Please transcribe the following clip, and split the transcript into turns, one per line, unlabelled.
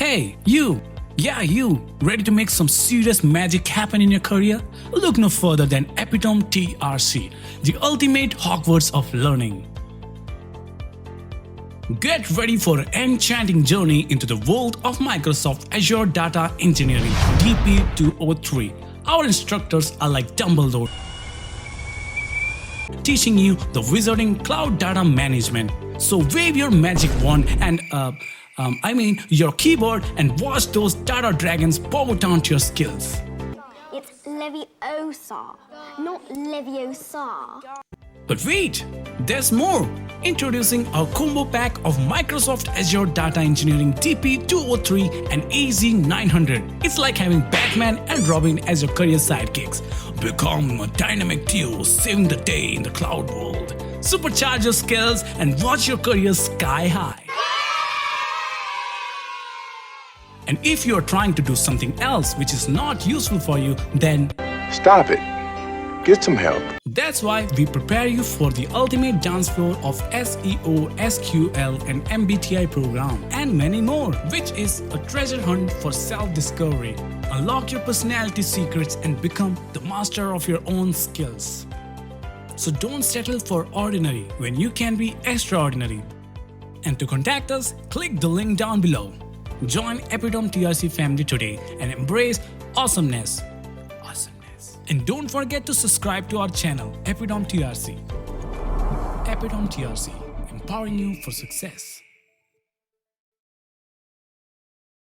Hey, you! Yeah, you! Ready to make some serious magic happen in your career? Look no further than EpitomeTRC, the ultimate Hogwarts of learning. Get ready for an enchanting journey into the world of Microsoft Azure Data Engineering DP203. Our instructors are like Dumbledore, teaching you the wizarding cloud data management. So wave your magic wand and your keyboard and watch those data dragons bow down to your skills.
It's Leviosa, not Leviosa.
But wait, there's more! Introducing our combo pack of Microsoft Azure Data Engineering DP203 and AZ900. It's like having Batman and Robin as your career sidekicks. Become a dynamic duo saving the day in the cloud world. Supercharge your skills and watch your career sky high. And if you're trying to do something else which is not useful for you, then
stop it. Get some help.
That's why we prepare you for the ultimate dance floor of SEO, SQL and MBTI program and many more, which is a treasure hunt for self-discovery. Unlock your personality secrets and become the master of your own skills. So don't settle for ordinary when you can be extraordinary. And to contact us, click the link down below. Join EpitomeTRC family today and embrace awesomeness. And don't forget to subscribe to our channel, EpitomeTRC. EpitomeTRC, empowering you for success.